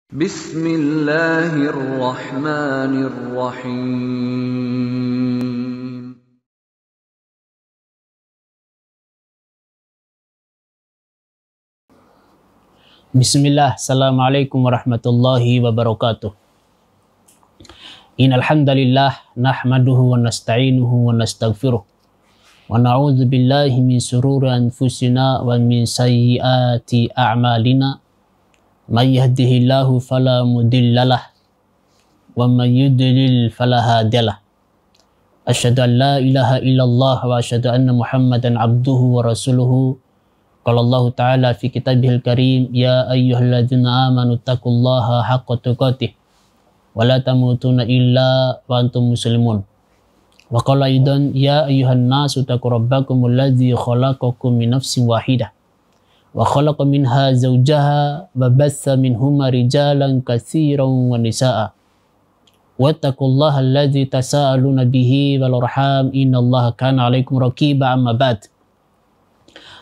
Bismillahirrahmanirrahim. Bismillah, Assalamualaikum warahmatullahi wabarakatuh. Innal hamdalillah nahmaduhu wa nasta'inuhu wa nastaghfiruh wa na'udzu billahi min shururi anfusina wa min sayyiati a'malina. May yahdihillahu fala mudhillalah wa may yudlil fala hadiyalah. Asyhadu an la ilaha illallah wa asyhadu anna Muhammadan abduhu wa rasuluhu. Qala Allah Ta'ala fi kitabihil karim, ya ayyuhalladzina amanu taqullaha haqqa tuqatih wa la tamutunna illa wa antum muslimun. Wa qala aidan, ya ayyuhan nasu taqu rabbakumul ladzi khalaqakum min nafsin wahidah wa khalaqa minha zawjaha wa bassa minhuma rijalan katsiran wa nisaa. Wattaqullaha alladzi tasaaluna bihi wal arham, innallaha kana 'alaikum raqiba. Amma ba'd.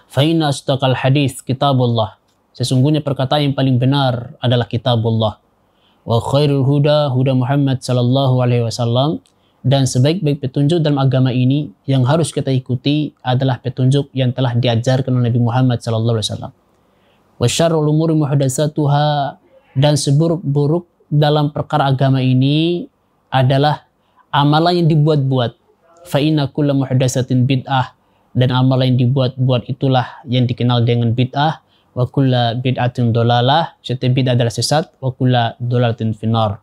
Fa inna asdaqal hadits kitabullah. Sesungguhnya perkataan yang paling benar adalah kitabullah. Wa khairul huda huda Muhammad sallallahu alaihi wasallam. Dan sebaik-baik petunjuk dalam agama ini yang harus kita ikuti adalah petunjuk yang telah diajarkan oleh Nabi Muhammad sallallahu alaihi wasallam. Wa syarrul umuri muhdatsatuha, dan seburuk-buruk dalam perkara agama ini adalah amalan yang dibuat-buat. Fa inna kulla muhdatsatin bid'ah, dan amalan yang dibuat-buat itulah yang dikenal dengan bid'ah. Wa kulla bid'atin dolalah, setiap bid'ah adalah sesat. Wa kulla dolalatin finnar.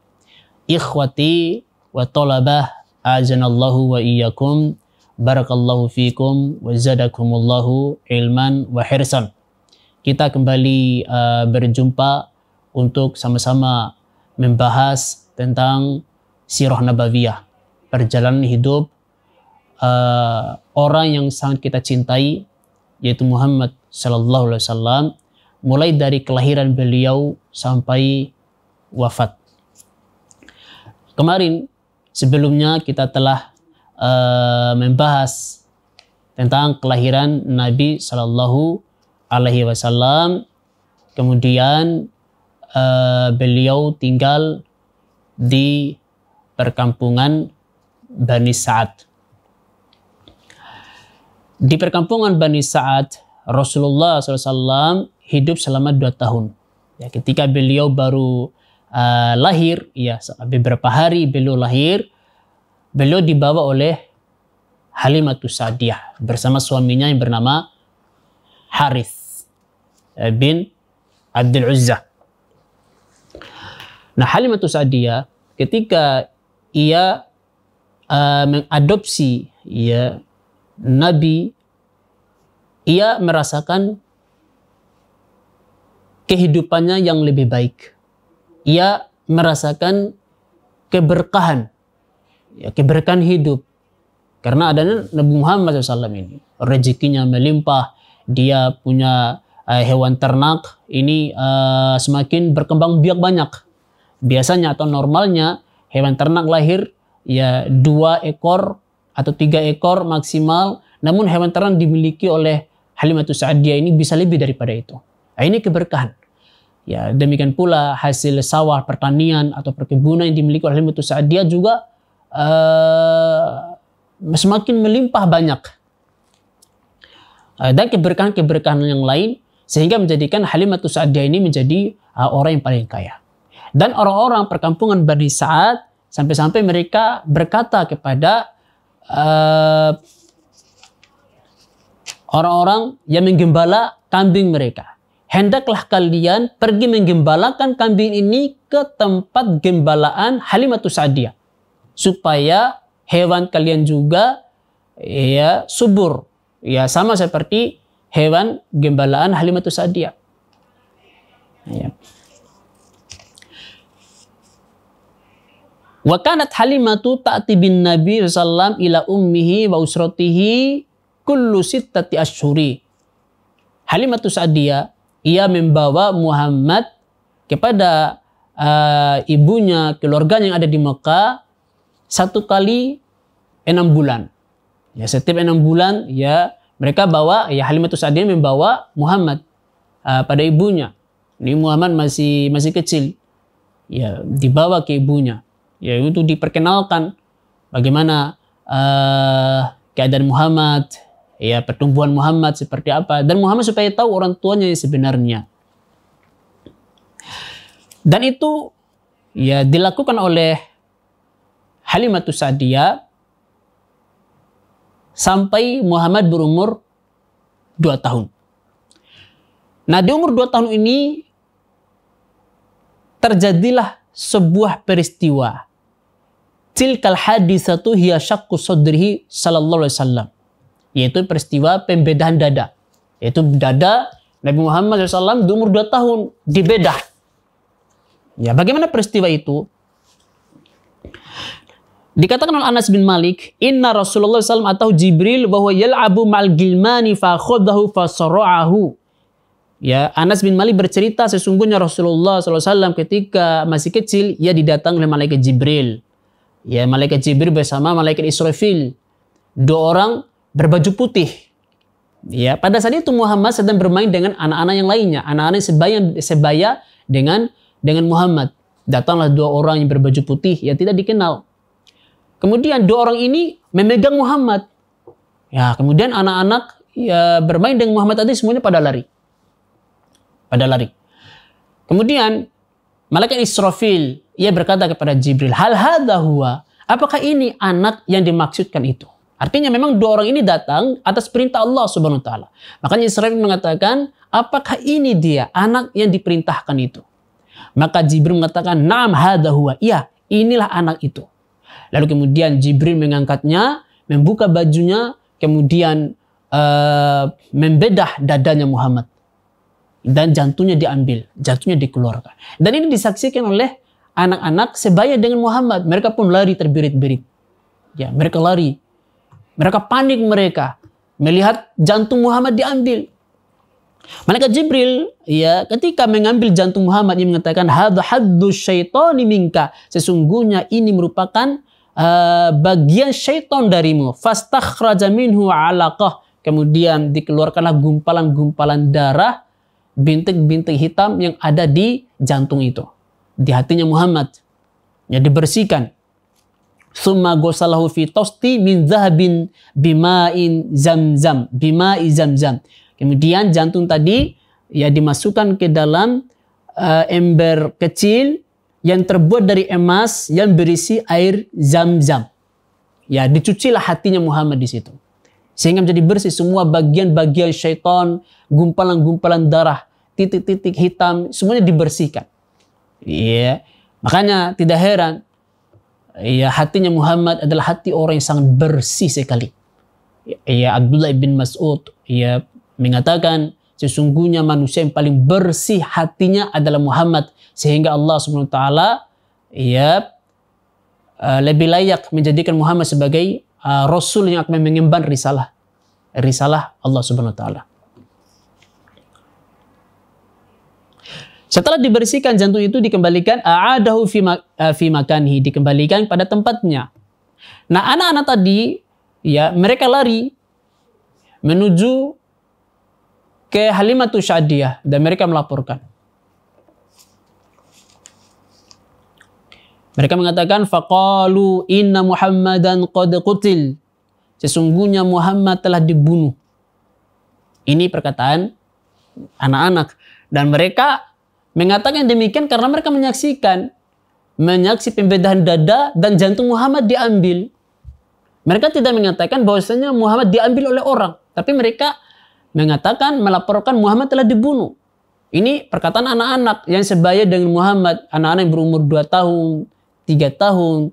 Ikhwati wa talabah, azanallahu wa iyyakum, barakallahu fikum wa zadakumullahu ilman wa hirsan. Kita kembali berjumpa untuk sama-sama membahas tentang sirah nabawiyah, perjalanan hidup orang yang sangat kita cintai, yaitu Muhammad sallallahu alaihi wasallam, mulai dari kelahiran beliau sampai wafat. Kemarin sebelumnya kita telah membahas tentang kelahiran Nabi sallallahu alaihi wasallam. Kemudian beliau tinggal di perkampungan Bani Sa'ad. Di perkampungan Bani Sa'ad, Rasulullah SAW hidup selama 2 tahun. Ya, ketika beliau baru lahir, ya beberapa hari beliau lahir, beliau dibawa oleh Halimatus Sa'diyah bersama suaminya yang bernama Harith bin Abdul Uzza. Nah, Halimatus Sa'diyah ketika ia mengadopsi ya Nabi, ia merasakan kehidupannya yang lebih baik. Ia merasakan keberkahan, ya, keberkahan hidup. Karena adanya Nabi Muhammad SAW ini, rezekinya melimpah, dia punya hewan ternak, ini semakin berkembang biak banyak. Biasanya atau normalnya hewan ternak lahir ya 2 ekor atau 3 ekor maksimal, namun hewan ternak dimiliki oleh Halimatus Sa'diyah ini bisa lebih daripada itu. Nah, ini keberkahan. Ya, demikian pula hasil sawah, pertanian atau perkebunan yang dimiliki oleh Halimatus Sa'diyah juga semakin melimpah banyak. Dan keberkahan-keberkahan yang lain sehingga menjadikan Halimatus Sa'diyah ini menjadi orang yang paling kaya. Dan orang-orang perkampungan Bani Sa'ad sampai-sampai mereka berkata kepada orang-orang yang menggembala kambing mereka, hendaklah kalian pergi menggembalakan kambing ini ke tempat gembalaan Halimatus Sa'diyah, supaya hewan kalian juga ya subur, ya sama seperti hewan gembalaan Halimatus Sa'diyah. Ya. Wa kanat Halimatu ta'ti bin Nabi sallallahu ila ummihi wa usratihi kullu sittati asyhuri. Halimatus Sa'diyah, ia membawa Muhammad kepada ibunya, keluarganya yang ada di Mekah 1 kali 6 bulan. Ya, setiap 6 bulan ya mereka bawa, ya Halimatus Sa'diyah membawa Muhammad pada ibunya. Ini Muhammad masih kecil. ya dibawa ke ibunya, ya itu diperkenalkan bagaimana keadaan Muhammad, ya pertumbuhan Muhammad seperti apa, dan Muhammad supaya tahu orang tuanya yang sebenarnya. Dan itu ya dilakukan oleh Halimatus Sa'diyah sampai Muhammad berumur 2 tahun. Nah, di umur 2 tahun ini terjadilah sebuah peristiwa. Tilkal hadisatu hiya syaqqu sadrihi sallallahu alaihi wasallam. Yaitu peristiwa pembedahan dada. Yaitu dada Nabi Muhammad SAW di umur 2 tahun dibedah. Ya, bagaimana peristiwa itu? Dikatakan oleh Anas bin Malik, inna Rasulullah SAW atau Jibril bahwa yal'abu ma'al gilmani fa khodahu fa sara'ahu. Ya, Anas bin Malik bercerita sesungguhnya Rasulullah SAW ketika masih kecil, ia didatangi oleh malaikat Jibril. Ya, malaikat Jibril bersama malaikat Israfil. 2 orang berbaju putih. Ya, pada saat itu Muhammad sedang bermain dengan anak-anak yang lainnya. Anak-anak sebaya dengan Muhammad. Datanglah 2 orang yang berbaju putih yang tidak dikenal. Kemudian 2 orang ini memegang Muhammad. Ya, kemudian anak-anak ya, bermain dengan Muhammad tadi semuanya pada lari. Kemudian malaikat Israfil, ia berkata kepada Jibril, hal hadza huwa? Apakah ini anak yang dimaksudkan itu? Artinya memang 2 orang ini datang atas perintah Allah Subhanahu wa taala. Makanya Israfil mengatakan, apakah ini dia anak yang diperintahkan itu? Maka Jibril mengatakan, na'am hadza huwa. Iya, inilah anak itu. Lalu kemudian Jibril mengangkatnya, membuka bajunya, kemudian membedah dadanya Muhammad. Dan jantungnya diambil, jantungnya dikeluarkan. Dan ini disaksikan oleh anak-anak sebaya dengan Muhammad. Mereka pun lari terbirit-birit. Ya, mereka lari. Mereka panik melihat jantung Muhammad diambil. Malaikat Jibril ya ketika mengambil jantung Muhammad, ia mengatakan hadza haddu syaitani minka. Sesungguhnya ini merupakan bagian syaitan darimu. Fastakhraja minhu 'alaqah. Kemudian dikeluarkanlah gumpalan-gumpalan darah, bintik-bintik hitam yang ada di jantung itu, di hatinya Muhammad. Ya, dibersihkan. Summa ghasalahu fi tosti min zahabin bima'i zamzam. Kemudian jantung tadi ya dimasukkan ke dalam ember kecil yang terbuat dari emas yang berisi air zam-zam. Ya, dicucilah hatinya Muhammad di situ. Sehingga menjadi bersih semua bagian-bagian syaitan, gumpalan-gumpalan darah, titik-titik hitam, semuanya dibersihkan. Ya, makanya tidak heran ya hatinya Muhammad adalah hati orang yang sangat bersih sekali. Ya, Abdullah bin Mas'ud ya mengatakan sesungguhnya manusia yang paling bersih hatinya adalah Muhammad, sehingga Allah Subhanahu wa taala ya lebih layak menjadikan Muhammad sebagai rasul yang akan mengemban risalah Allah Subhanahu wa taala. Setelah dibersihkan jantung itu dikembalikan a'adahu fi makanihi, dikembalikan pada tempatnya. Nah, anak-anak tadi ya mereka lari menuju ke Halimatus Sa'diyah dan mereka melaporkan. Mereka mengatakan faqalu inna Muhammadan qad qutil. Sesungguhnya Muhammad telah dibunuh. Ini perkataan anak-anak dan mereka mengatakan demikian karena mereka menyaksikan pembedahan dada dan jantung Muhammad diambil. Mereka tidak mengatakan bahwasanya Muhammad diambil oleh orang, tapi mereka mengatakan melaporkan Muhammad telah dibunuh. Ini perkataan anak-anak yang sebaya dengan Muhammad, anak-anak yang berumur 2 tahun, 3 tahun.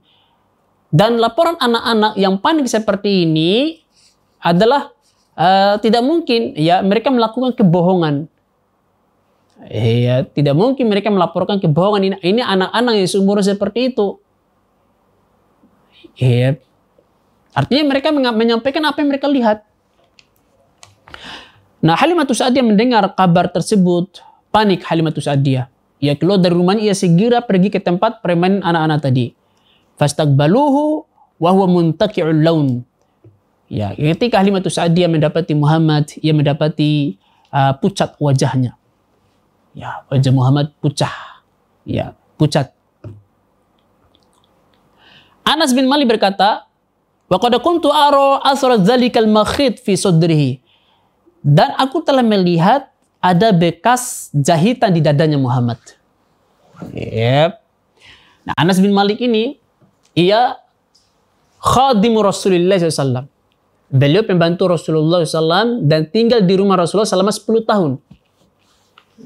Dan laporan anak-anak yang panik seperti ini adalah tidak mungkin ya mereka melakukan kebohongan. Ya, tidak mungkin mereka melaporkan kebohongan. Ini anak-anak yang seumur seperti itu. Ya. Artinya mereka menyampaikan apa yang mereka lihat. Nah, Halimatus Sa'diyah mendengar kabar tersebut, panik Halimatus Sa'diyah. Ia keluar dari rumahnya, ia segera pergi ke tempat permainan anak-anak tadi. Fastaqbaluhu wa huwa muntaqi'ul laun. Ya, ketika Halimatus Sa'diyah mendapati Muhammad, ia mendapati pucat wajahnya. Ya, wajah Muhammad pucat. Anas bin Malik berkata, wa qad kuntu ara athara dzalikal makhit fi sadrihi. Dan aku telah melihat ada bekas jahitan di dadanya Muhammad. Yep. Nah, Anas bin Malik ini, ia khadimu Rasulullah SAW. Beliau pembantu Rasulullah SAW dan tinggal di rumah Rasulullah selama 10 tahun.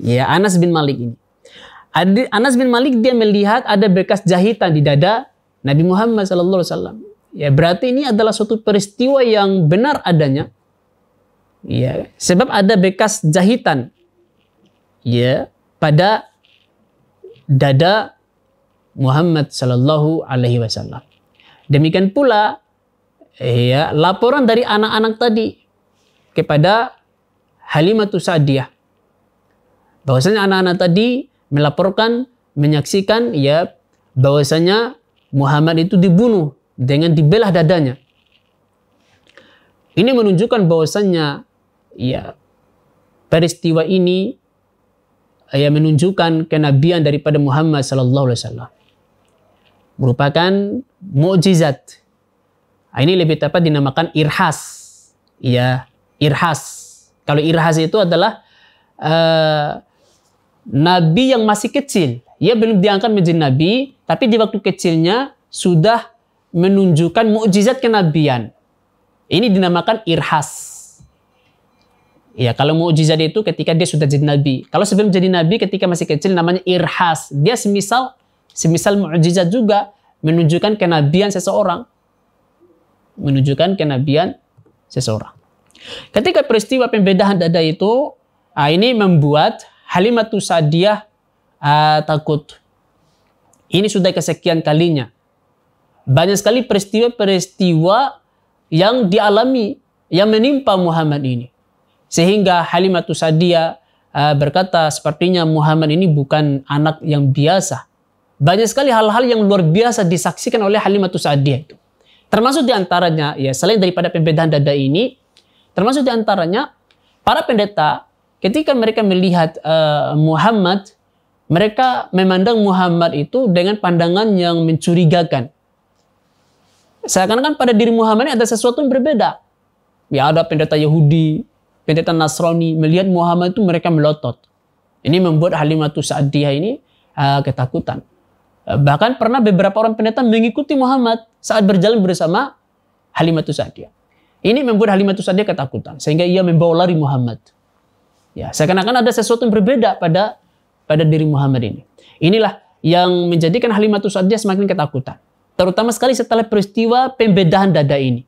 Ya, Anas bin Malik ini. Anas bin Malik dia melihat ada bekas jahitan di dada Nabi Muhammad SAW. Ya, berarti ini adalah suatu peristiwa yang benar adanya. Ya, sebab ada bekas jahitan ya pada dada Muhammad sallallahu alaihi wasallam. Demikian pula ya laporan dari anak-anak tadi kepada Halimatus Sa'diyah. Bahwasanya anak-anak tadi melaporkan, menyaksikan ya bahwasanya Muhammad itu dibunuh dengan dibelah dadanya. Ini menunjukkan bahwasanya ya peristiwa ini ya menunjukkan kenabian daripada Muhammad sallallahu alaihi wasallam. Merupakan mukjizat. Ini lebih tepat dinamakan irhas. Ya, irhas. Kalau irhas itu adalah nabi yang masih kecil. Ia belum diangkat menjadi nabi, tapi di waktu kecilnya sudah menunjukkan mukjizat kenabian. Ini dinamakan irhas. Ya, kalau mukjizat itu ketika dia sudah jadi nabi. Kalau sebelum jadi nabi ketika masih kecil namanya irhas. Dia semisal mukjizat juga, menunjukkan kenabian seseorang. Menunjukkan kenabian seseorang. Ketika peristiwa pembedahan dada itu, ini membuat Halimatus Sa'diyah takut. Ini sudah kesekian kalinya. Banyak sekali peristiwa-peristiwa yang dialami, yang menimpa Muhammad ini. Sehingga Halimatus Sa'diyah berkata sepertinya Muhammad ini bukan anak yang biasa. Banyak sekali hal-hal yang luar biasa disaksikan oleh Halimatus Sa'diyah itu. Termasuk diantaranya, ya selain daripada pembedahan dada ini, termasuk diantaranya para pendeta ketika mereka melihat Muhammad, mereka memandang Muhammad itu dengan pandangan yang mencurigakan. Seakan-akan pada diri Muhammad ini ada sesuatu yang berbeda. Ya ada pendeta Yahudi, pendeta Nasrani, melihat Muhammad itu mereka melotot. Ini membuat Halimatus Sa'diyah ini ketakutan. Bahkan pernah beberapa orang pendeta mengikuti Muhammad saat berjalan bersama Halimatus Sa'diyah. Ini membuat Halimatus Sa'diyah ketakutan. Sehingga ia membawa lari Muhammad. Ya, seakan-akan ada sesuatu yang berbeda pada diri Muhammad ini. Inilah yang menjadikan Halimatus Sa'diyah semakin ketakutan. Terutama sekali setelah peristiwa pembedahan dada ini.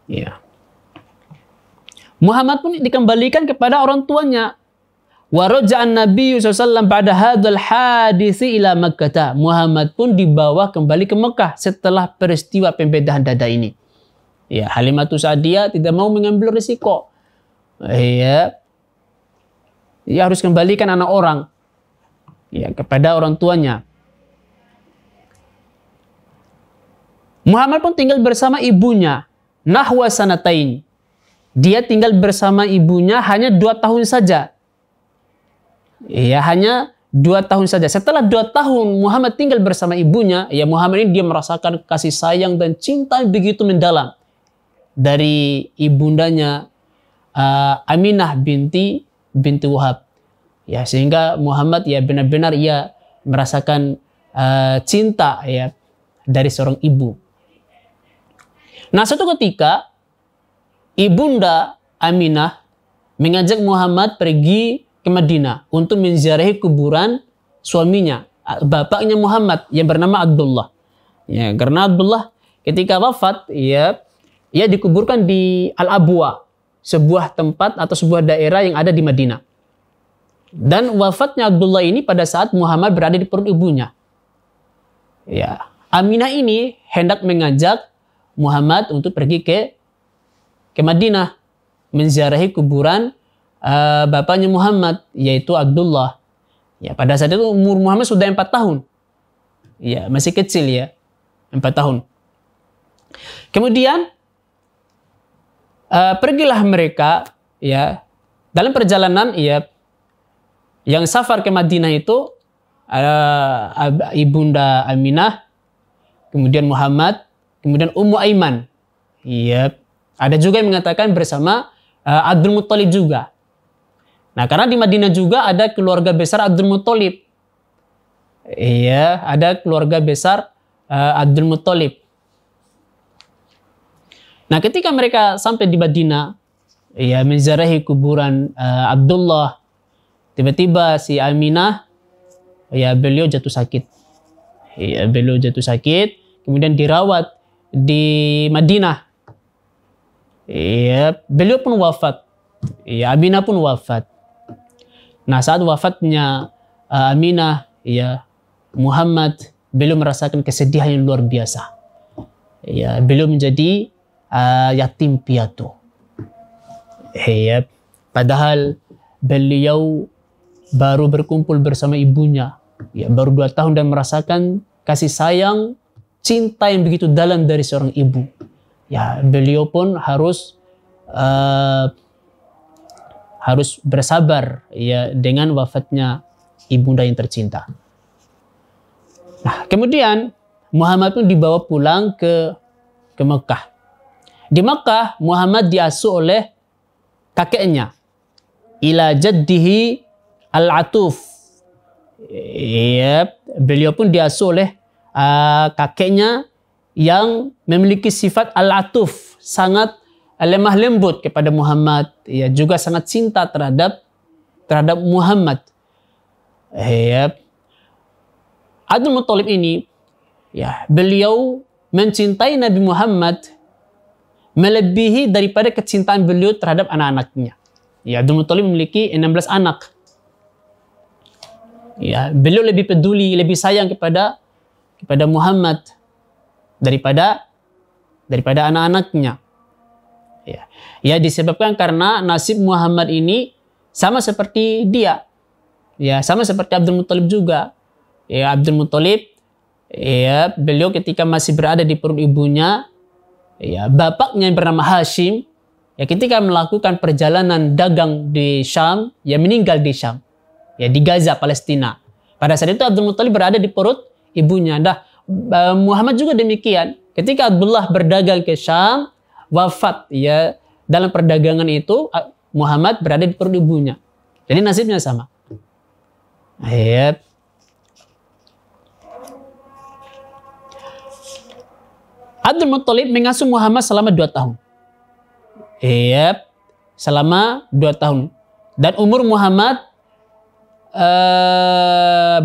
Ya. Muhammad pun dikembalikan kepada orang tuanya. Wa raja'an Nabi SAW ba'da hadzal hadisi ila Makkah. Muhammad pun dibawa kembali ke Mekah setelah peristiwa pembedahan dada ini. Ya, Halimatus Sa'diyah tidak mau mengambil risiko. Ya. Dia harus kembalikan anak orang ya kepada orang tuanya. Muhammad pun tinggal bersama ibunya nahwa sanatain. Dia tinggal bersama ibunya hanya 2 tahun saja. Ya, hanya 2 tahun saja. Setelah 2 tahun Muhammad tinggal bersama ibunya, ya Muhammad ini dia merasakan kasih sayang dan cinta begitu mendalam dari ibundanya Aminah binti Wahab. Ya, sehingga Muhammad ya benar-benar ia merasakan cinta ya dari seorang ibu. Nah, suatu ketika ibunda Aminah mengajak Muhammad pergi ke Madinah untuk menziarahi kuburan suaminya, bapaknya Muhammad yang bernama Abdullah. Ya, karena Abdullah ketika wafat, ia dikuburkan di Al-Abwa, sebuah tempat atau sebuah daerah yang ada di Madinah. Dan wafatnya Abdullah ini pada saat Muhammad berada di perut ibunya. Ya, Aminah ini hendak mengajak Muhammad untuk pergi ke Madinah menziarahi kuburan bapaknya Muhammad, yaitu Abdullah. Ya, pada saat itu umur Muhammad sudah 4 tahun. Ya, masih kecil ya, 4 tahun. Kemudian pergilah mereka ya dalam perjalanan ya yang safar ke Madinah itu ibunda Aminah, kemudian Muhammad, kemudian Ummu Aiman. Ya, ada juga yang mengatakan bersama Abdul Muttalib juga. Nah, karena di Madinah juga ada keluarga besar Abdul Muttalib. Iya, ada keluarga besar Abdul Muttalib. Nah, ketika mereka sampai di Madinah, ya menziarahi kuburan Abdullah, tiba-tiba si Aminah, ya beliau jatuh sakit. Ya, beliau jatuh sakit, kemudian dirawat di Madinah. Ya, beliau pun wafat. Ya, Aminah pun wafat. Nah, saat wafatnya Aminah, ya Muhammad, beliau merasakan kesedihan yang luar biasa. Ya, beliau menjadi yatim piatu. Ya, padahal beliau baru berkumpul bersama ibunya, ya baru 2 tahun dan merasakan kasih sayang, cinta yang begitu dalam dari seorang ibu. Ya, beliau pun harus bersabar ya dengan wafatnya ibunda yang tercinta. Nah, kemudian Muhammad pun dibawa pulang ke Mekah. Di Mekah Muhammad diasuh oleh kakeknya, ila jaddihi Al-Atuf. Ya, beliau pun diasuh oleh kakeknya yang memiliki sifat Al-Atuf, sangat lemah lembut kepada Muhammad, ya juga sangat cinta terhadap Muhammad. Ya. Abdul Muttalib ini, ya beliau mencintai Nabi Muhammad melebihi daripada kecintaan beliau terhadap anak-anaknya. Ya, Abdul Muttalib memiliki 16 anak. Ya, beliau lebih peduli, lebih sayang kepada Muhammad daripada anak-anaknya. Ya, disebabkan karena nasib Muhammad ini sama seperti dia. Ya, sama seperti Abdul Muttalib juga. Ya, Abdul Muttalib, ya beliau ketika masih berada di perut ibunya, ya bapaknya yang bernama Hashim, ya ketika melakukan perjalanan dagang di Syam, ya meninggal di Syam, ya di Gaza, Palestina. Pada saat itu Abdul Muttalib berada di perut ibunya. Muhammad juga demikian. Ketika Abdullah berdagang ke Syam, wafat ya dalam perdagangan itu, Muhammad berada di perut ibunya. Jadi nasibnya sama. Ya. Abdul Muttalib mengasuh Muhammad selama 2 tahun. Ya, selama 2 tahun. Dan umur Muhammad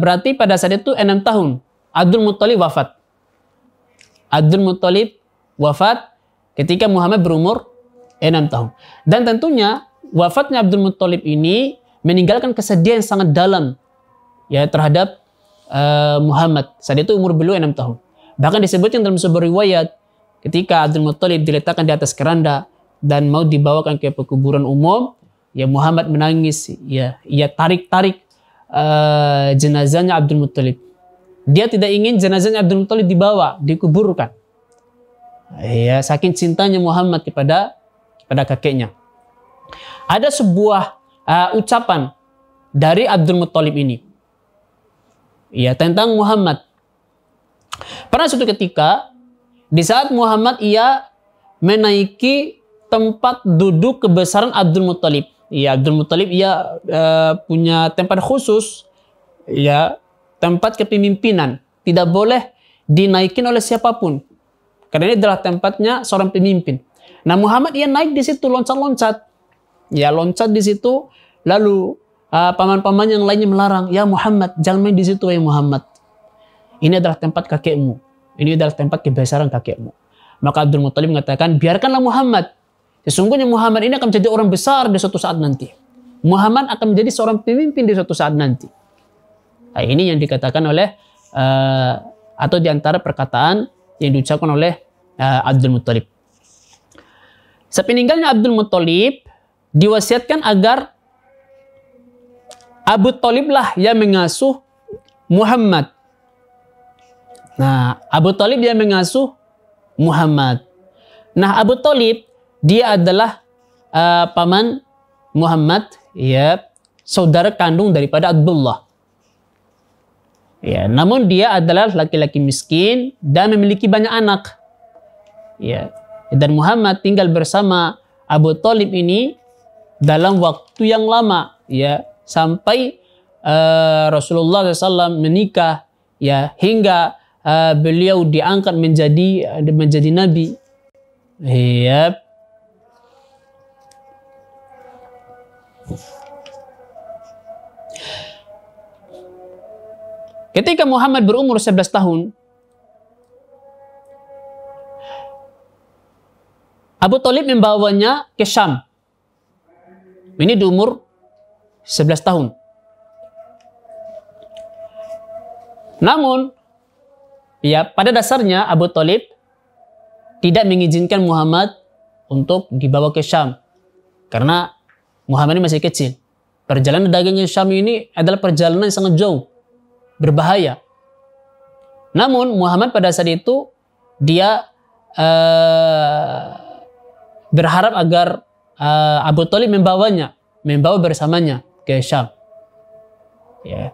berarti pada saat itu 6 tahun. Abdul Muttalib wafat. Abdul Muttalib wafat ketika Muhammad berumur 6 tahun. Dan tentunya wafatnya Abdul Muttalib ini meninggalkan kesedihan yang sangat dalam ya terhadap Muhammad. Saat itu umur beliau 6 tahun. Bahkan disebutkan dalam sebuah riwayat ketika Abdul Muttalib diletakkan di atas keranda dan mau dibawakan ke pekuburan umum, ya Muhammad menangis, ya ia tarik-tarik jenazahnya Abdul Muttalib. Dia tidak ingin jenazahnya Abdul Muttalib dibawa, dikuburkan. Ya, saking cintanya Muhammad kepada kakeknya. Ada sebuah ucapan dari Abdul Muttalib ini, ya tentang Muhammad. Pernah suatu ketika di saat Muhammad ia menaiki tempat duduk kebesaran Abdul Muttalib. Ya, Abdul Muttalib ia punya tempat khusus, ya tempat kepemimpinan. Tidak boleh dinaikin oleh siapapun. Karena ini adalah tempatnya seorang pemimpin. Nah, Muhammad ia naik di situ, loncat-loncat. Ya, loncat di situ, lalu paman-paman yang lainnya melarang, "Ya Muhammad, jangan main di situ ya Muhammad. Ini adalah tempat kakekmu. Ini adalah tempat kebesaran kakekmu." Maka Abdul Muttalib mengatakan, "Biarkanlah Muhammad. Sesungguhnya Muhammad ini akan menjadi orang besar di suatu saat nanti. Muhammad akan menjadi seorang pemimpin di suatu saat nanti." Nah, ini yang dikatakan oleh atau diantara perkataan yang diucapkan oleh Abdul Muttalib. Sepeninggalnya Abdul Muttalib diwasiatkan agar Abu Thalib lah yang mengasuh Muhammad. Nah, Abu Thalib yang mengasuh Muhammad. Nah, Abu Thalib dia adalah paman Muhammad, ya, saudara kandung daripada Abdullah. Ya, namun dia adalah laki-laki miskin dan memiliki banyak anak. Ya, dan Muhammad tinggal bersama Abu Thalib ini dalam waktu yang lama, ya, sampai Rasulullah SAW menikah, ya, hingga beliau diangkat menjadi nabi. Ya. Ketika Muhammad berumur 11 tahun, Abu Thalib membawanya ke Syam. Ini di umur 11 tahun. Namun, ya pada dasarnya Abu Thalib tidak mengizinkan Muhammad untuk dibawa ke Syam. Karena Muhammad ini masih kecil. Perjalanan dagang ke Syam ini adalah perjalanan yang sangat jauh. Berbahaya. Namun Muhammad pada saat itu dia berharap agar Abu Thalib membawa bersamanya ke Syam. Ya.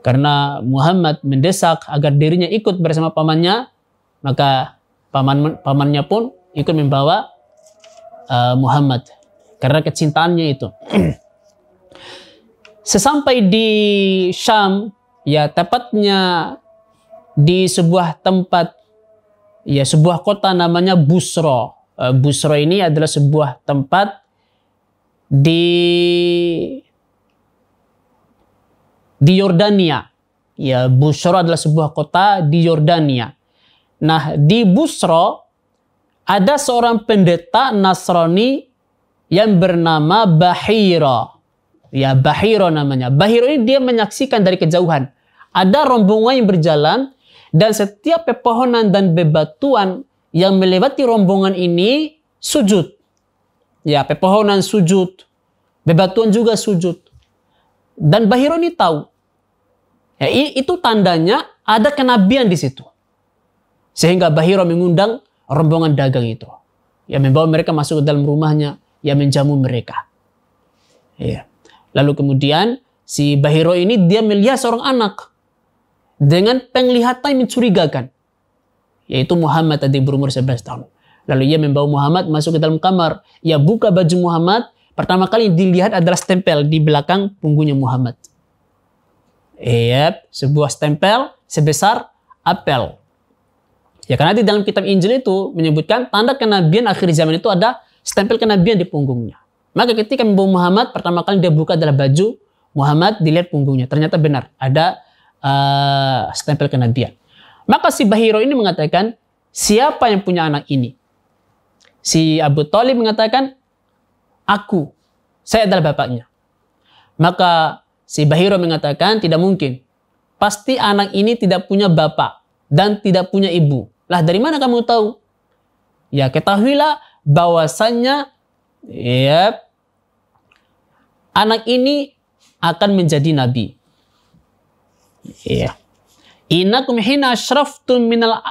Karena Muhammad mendesak agar dirinya ikut bersama pamannya, maka pamannya pun ikut membawa Muhammad karena kecintaannya itu. Sesampai di Syam, ya tepatnya di sebuah tempat, ya sebuah kota namanya Busra. Busra ini adalah sebuah tempat di Yordania. Ya, Busra adalah sebuah kota di Yordania. Nah, di Busra ada seorang pendeta Nasrani yang bernama Bahira. Ya, Bahira namanya. Bahira ini dia menyaksikan dari kejauhan. Ada rombongan yang berjalan dan setiap pepohonan dan bebatuan yang melewati rombongan ini sujud. Ya, pepohonan sujud. Bebatuan juga sujud. Dan Bahira ini tahu. Ya, itu tandanya ada kenabian di situ. Sehingga Bahira mengundang rombongan dagang itu. Ya, membawa mereka masuk ke dalam rumahnya. Ya, menjamu mereka. Ya. Lalu kemudian si Bahira ini dia melihat seorang anak dengan penglihatan yang mencurigakan. Yaitu Muhammad tadi berumur 11 tahun. Lalu ia membawa Muhammad masuk ke dalam kamar. Ia buka baju Muhammad. Pertama kali dilihat adalah stempel di belakang punggungnya Muhammad. Sebuah stempel sebesar apel. Ya, karena di dalam kitab Injil itu menyebutkan tanda kenabian akhir zaman itu ada stempel kenabian di punggungnya. Maka ketika membawa Muhammad, pertama kali dia buka adalah baju Muhammad, dilihat punggungnya. Ternyata benar, ada stempel kenabian. Maka si Bahira ini mengatakan, siapa yang punya anak ini? Si Abu Thalib mengatakan, saya adalah bapaknya. Maka si Bahira mengatakan, tidak mungkin. Pasti anak ini tidak punya bapak dan tidak punya ibu. Lah dari mana kamu tahu? Ya ketahuilah bahwasannya ya anak ini akan menjadi nabi. Ya. Innakum hina ashraftum minal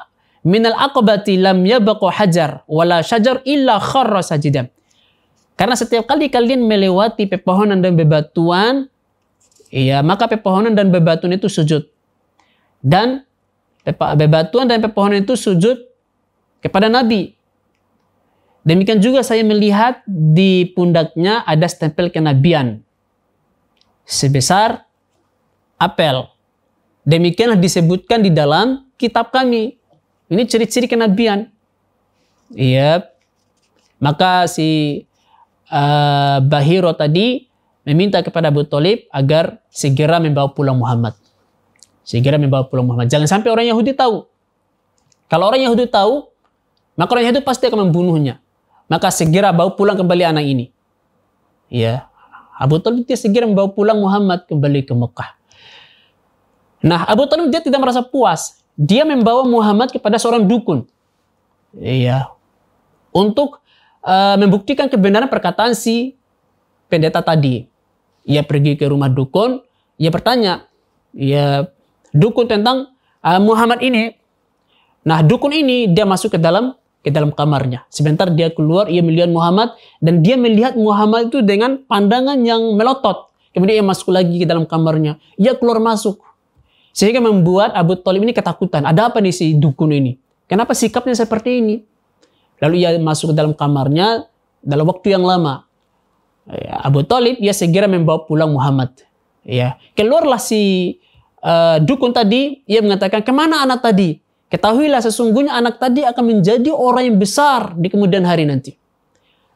aqabati lam yabqa hajar wala syajar illa kharra sajidan. Karena setiap kali kalian melewati pepohonan dan bebatuan, ya maka pepohonan dan bebatuan itu sujud. Dan bebatuan dan pepohonan itu sujud kepada Nabi. Demikian juga saya melihat di pundaknya ada stempel kenabian sebesar apel. Demikianlah disebutkan di dalam kitab kami. Ini ciri-ciri kenabian. Iya. Maka si Bahiro tadi meminta kepada Abu Thalib agar segera membawa pulang Muhammad. Segera membawa pulang Muhammad. Jangan sampai orang Yahudi tahu. Kalau orang Yahudi tahu, maka orang Yahudi pasti akan membunuhnya. Maka segera bawa pulang kembali anak ini. Ya. Abu Thalib dia segera membawa pulang Muhammad kembali ke Mekah. Nah, Abu Thalib dia tidak merasa puas. Dia membawa Muhammad kepada seorang dukun. Iya. Untuk membuktikan kebenaran perkataan si pendeta tadi. Ia pergi ke rumah dukun, ia bertanya, ya dukun tentang Muhammad ini. Nah, dukun ini dia masuk ke dalam kamarnya. Sebentar dia keluar, ia melihat Muhammad dan dia melihat Muhammad itu dengan pandangan yang melotot. Kemudian ia masuk lagi ke dalam kamarnya. Ia keluar masuk. Sehingga membuat Abu Thalib ini ketakutan. Ada apa nih si dukun ini? Kenapa sikapnya seperti ini? Lalu ia masuk ke dalam kamarnya dalam waktu yang lama. Ya, Abu Thalib ia segera membawa pulang Muhammad. Ya, keluarlah si dukun tadi. Ia mengatakan, kemana anak tadi? Ketahuilah sesungguhnya anak tadi akan menjadi orang yang besar di kemudian hari nanti.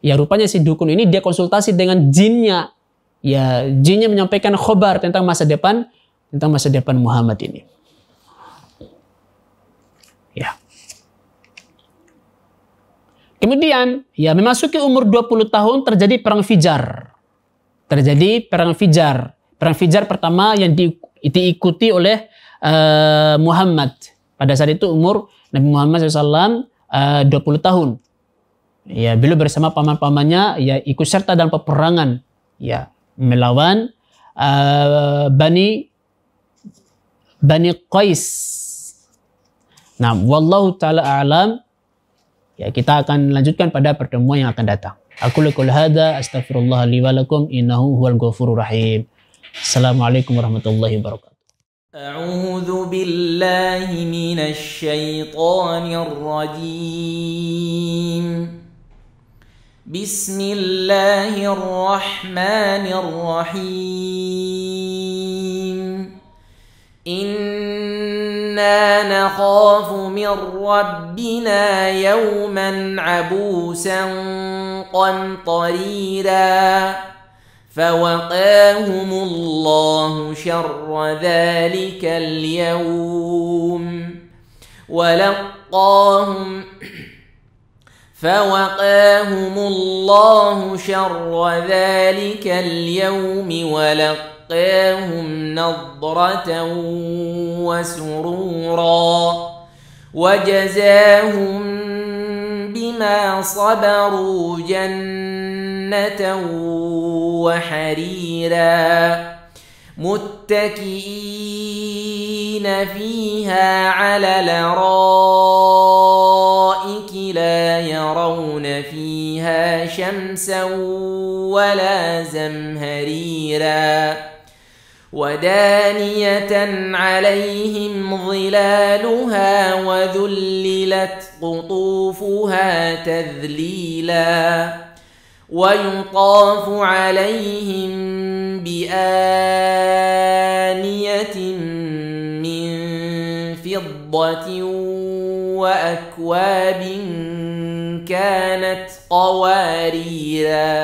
Ya rupanya si dukun ini dia konsultasi dengan jinnya. Ya jinnya menyampaikan khobar tentang masa depan Muhammad ini. Ya. Kemudian, ya memasuki umur 20 tahun terjadi perang Fijar. Perang Fijar pertama yang diikuti oleh Muhammad. Pada saat itu umur Nabi Muhammad SAW 20 tahun. Ya, beliau bersama paman-pamannya ya ikut serta dalam peperangan. Ya, melawan Bani Qais. Nah, wallahu ta'ala a'lam. Ya, kita akan lanjutkan pada pertemuan yang akan datang. Aku qouli hadza astaghfirullah li wa lakum innahu huwal ghafurur rahim. Assalamualaikum warahmatullahi wabarakatuh. A'udzu billahi minasy syaithanir rajim. Bismillahirrahmanirrahim. Inna nakhafu min rabbina yawman abusan qamtarira فوقاهم الله شر ذلك اليوم ولقاهم نضرة وسرورا وجزاهم بما صبروا جنة وحريرا متكئين فيها على الأرائك لا يرون فيها شمسا ولا زمهريرا ودانية عليهم ظلالها وذللت قطوفها تذليلا ويطاف عليهم بآنية من فضة وأكواب كانت قواريرا